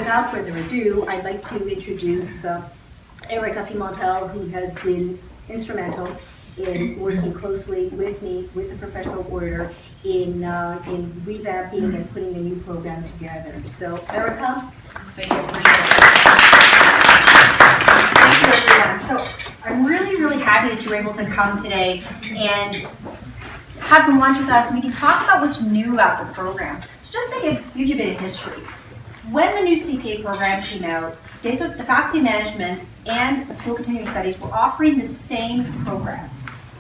without further ado, I'd like to introduce Erica Pimentel, who has been instrumental in working closely with me, with the professional auditor, in revamping and putting a new program together. So, Erica. Thank you, everyone. So I'm really happy that you were able to come today and have some lunch with us, and we can talk about what's new about the program. So just to give you a bit of history. When the new CPA program came out, the Faculty Management and the School of Continuing Studies were offering the same program.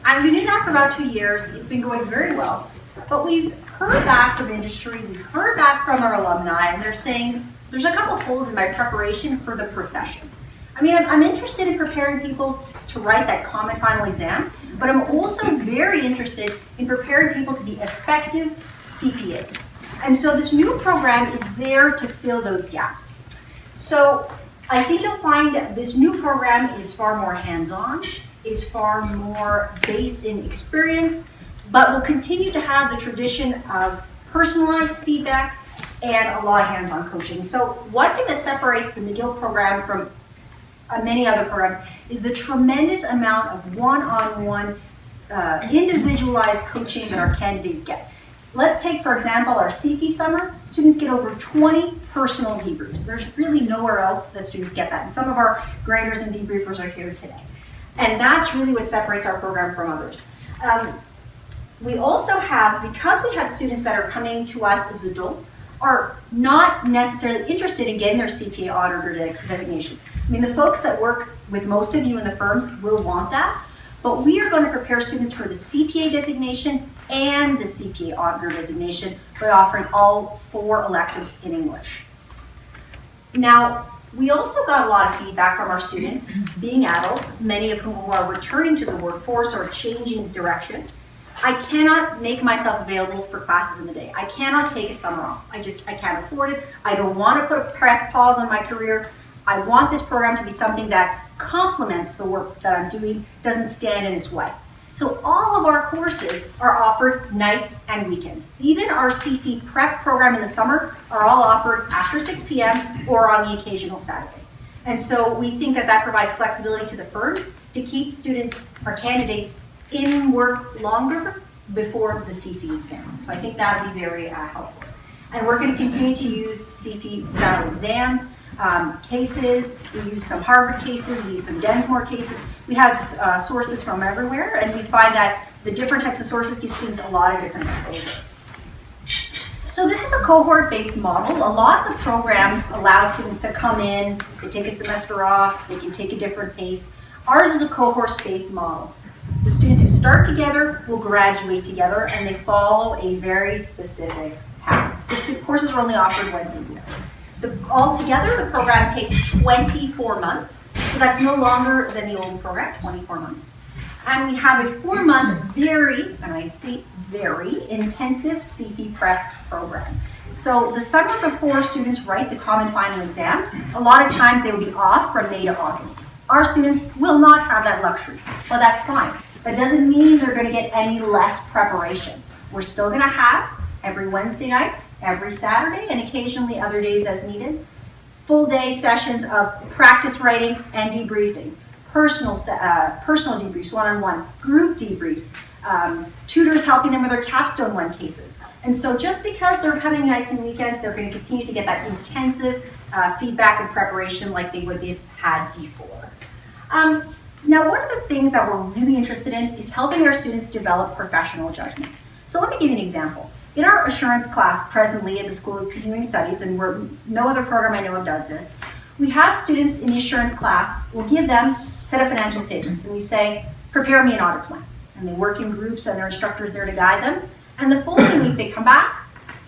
And we did that for about 2 years. It's been going very well. But we've heard back from industry, we've heard back from our alumni, and they're saying there's a couple holes in my preparation for the profession. I mean, I'm interested in preparing people to write that common final exam, but I'm also very interested in preparing people to be effective CPAs. And so this new program is there to fill those gaps. So I think you'll find that this new program is far more hands-on, is far more based in experience, but will continue to have the tradition of personalized feedback and a lot of hands-on coaching. So one thing that separates the McGill program from many other programs is the tremendous amount of one-on-one individualized coaching that our candidates get. Let's take, for example, our CP summer. Students get over 20 personal debriefs. There's really nowhere else that students get that. And some of our graders and debriefers are here today. And that's really what separates our program from others. We also have, because we have students that are coming to us as adults, are not necessarily interested in getting their CPA auditor designation. I mean, the folks that work with most of you in the firms will want that, but we are going to prepare students for the CPA designation and the CPA auditor designation by offering all 4 electives in English. Now, we also got a lot of feedback from our students, being adults, many of whom are returning to the workforce or changing direction. I cannot make myself available for classes in the day. I cannot take a summer off. I can't afford it. I don't want to put a press pause on my career. I want this program to be something that complements the work that I'm doing, doesn't stand in its way. So all of our courses are offered nights and weekends. Even our CP prep program in the summer are all offered after 6 p.m. or on the occasional Saturday. And so we think that that provides flexibility to the firms to keep students, our candidates, in work longer before the CP exam. So I think that would be very helpful. And we're going to continue to use CP style exams, cases. We use some Harvard cases, we use some Densmore cases. We have sources from everywhere, and we find that the different types of sources give students a lot of different exposure. So this is a cohort-based model. A lot of the programs allow students to come in, they take a semester off, they can take a different pace. Ours is a cohort-based model. The students who start together will graduate together, and they follow a very specific path. The courses are only offered once a year. Altogether, the program takes 24 months, so that's no longer than the old program, 24 months. And we have a 4-month very intensive CP prep program. So the summer before students write the common final exam, a lot of times they will be off from May to August. Our students will not have that luxury. Well, that's fine. That doesn't mean they're going to get any less preparation. We're still going to have every Wednesday night, every Saturday, and occasionally other days as needed, full day sessions of practice writing and debriefing, personal debriefs, one-on-one, group debriefs, tutors helping them with their capstone 1 cases. And so just because they're coming nights and weekends, they're going to continue to get that intensive feedback and preparation like they would have had before. Now, one of the things that we're really interested in is helping our students develop professional judgment. So let me give you an example. In our assurance class presently at the School of Continuing Studies, and no other program I know of does this, we have students in the assurance class, we'll give them a set of financial statements, and we say, prepare me an audit plan. And they work in groups, and their instructor's there to guide them. And the following week they come back,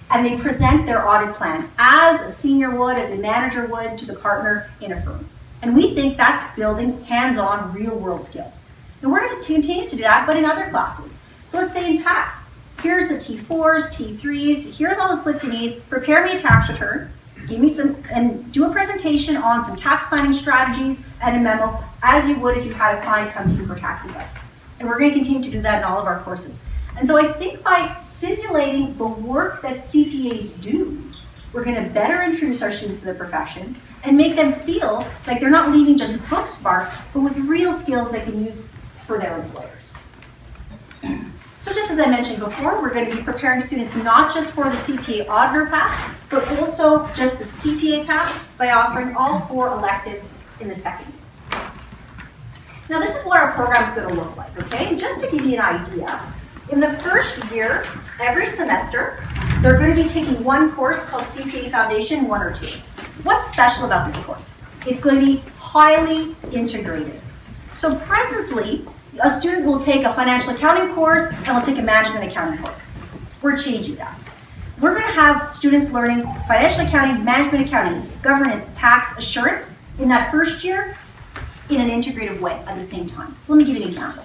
and they present their audit plan as a senior would, as a manager would, to the partner in a firm. And we think that's building hands-on, real-world skills. And we're going to continue to do that, but in other classes. So let's say in tax, here's the T4s, T3s, here's all the slips you need, prepare me a tax return, give me some, and do a presentation on some tax planning strategies and a memo, as you would if you had a client come to you for tax advice. And we're going to continue to do that in all of our courses. And so I think by simulating the work that CPAs do, We're going to better introduce our students to the profession and make them feel like they're not leaving just with book smarts, but with real skills they can use for their employers. So just as I mentioned before, we're going to be preparing students not just for the CPA auditor path, but also just the CPA path by offering all 4 electives in the second year. Now this is what our program is going to look like, okay? And just to give you an idea, in the first year, every semester, they're going to be taking one course called CPA Foundation 1 or 2. What's special about this course? It's going to be highly integrated. So presently, a student will take a financial accounting course and will take a management accounting course. We're changing that. We're going to have students learning financial accounting, management accounting, governance, tax, assurance in that first year in an integrative way at the same time. So let me give you an example.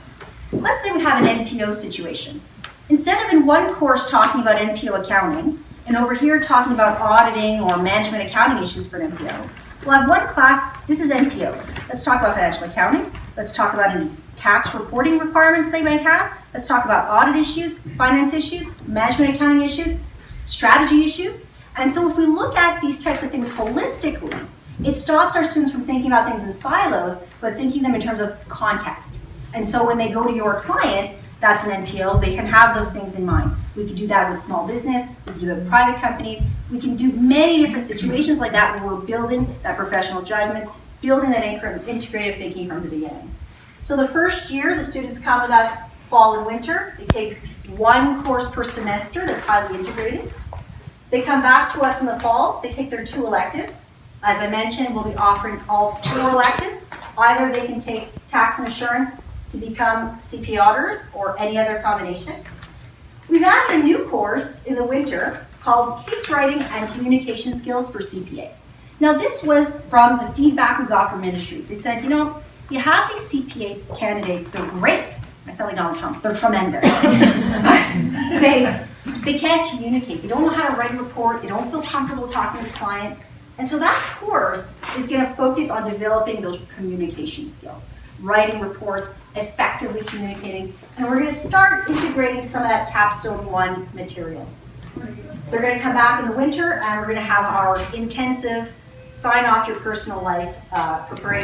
Let's say we have an NPO situation. Instead of in one course talking about NPO accounting and over here talking about auditing or management accounting issues for an NPO, we'll have one class, this is NPOs. Let's talk about financial accounting. Let's talk about any tax reporting requirements they might have. Let's talk about audit issues, finance issues, management accounting issues, strategy issues. And so if we look at these types of things holistically, it stops our students from thinking about things in silos, but thinking them in terms of context. And so when they go to your client, that's an NPO, they can have those things in mind. We can do that with small business, we can do that with private companies, we can do many different situations like that where we're building that professional judgment, building that integrative thinking from the beginning. So the first year, the students come with us fall and winter. They take one course per semester that's highly integrated. They come back to us in the fall, they take their 2 electives. As I mentioned, we'll be offering all 4 electives. Either they can take tax and assurance to become CPA auditors or any other combination. We've added a new course in the winter called Case Writing and Communication Skills for CPAs. Now this was from the feedback we got from industry. They said, you know, you have these CPA candidates, they're great. I sound like Donald Trump, they're tremendous. they can't communicate, they don't know how to write a report, they don't feel comfortable talking to the client. And so that course is going to focus on developing those communication skills, writing reports, effectively communicating, and we're going to start integrating some of that Capstone 1 material. They're going to come back in the winter and we're going to have our intensive sign off your personal life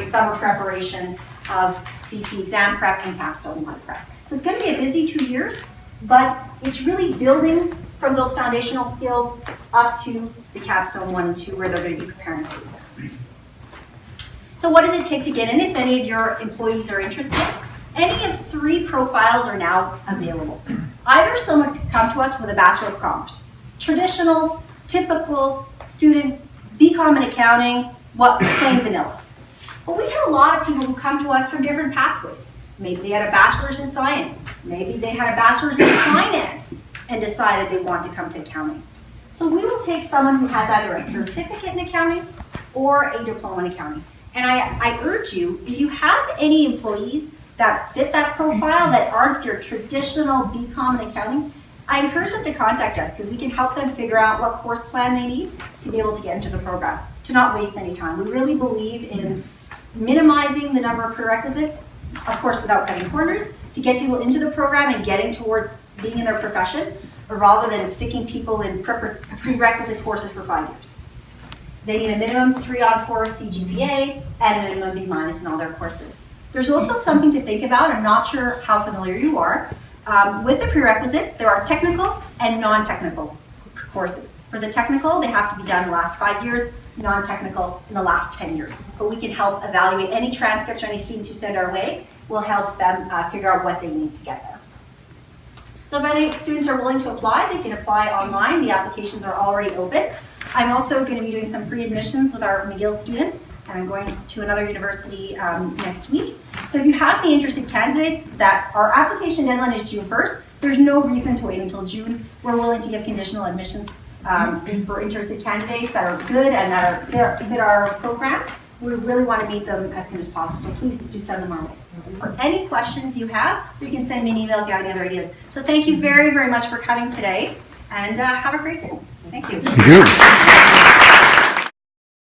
summer preparation of CP exam prep and Capstone 1 prep. So it's going to be a busy 2 years, but it's really building from those foundational skills up to the Capstone 1 and 2 where they're going to be preparing for the exam. So what does it take to get in? If any of your employees are interested, any of 3 profiles are now available. Either someone could come to us with a Bachelor of Commerce, traditional, typical student, BCom in accounting, plain vanilla. But we have a lot of people who come to us from different pathways. Maybe they had a bachelor's in science, maybe they had a bachelor's in finance and decided they want to come to accounting. So we will take someone who has either a certificate in accounting or a diploma in accounting. And I urge you, if you have any employees that fit that profile that aren't your traditional BCom in accounting, I encourage them to contact us because we can help them figure out what course plan they need to be able to get into the program, to not waste any time. We really believe in minimizing the number of prerequisites, of course without cutting corners, to get people into the program and getting towards being in their profession, rather than sticking people in prerequisite courses for 5 years. They need a minimum 3 out of 4 CGPA and a minimum B- in all their courses. There's also something to think about. I'm not sure how familiar you are. With the prerequisites, there are technical and non-technical courses. For the technical, they have to be done in the last 5 years, non-technical in the last 10 years. But we can help evaluate any transcripts or any students who send our way. We'll help them figure out what they need to get there. So if any students are willing to apply, they can apply online. The applications are already open. I'm also going to be doing some pre-admissions with our McGill students, and I'm going to another university next week. So if you have any interested candidates, that our application deadline is June 1st. There's no reason to wait until June. We're willing to give conditional admissions for interested candidates that are good and that fit our program. We really want to meet them as soon as possible, so please do send them our way. For any questions you have, you can send me an email if you have any other ideas. So thank you very, very much for coming today, and have a great day. Thank you. Thank you.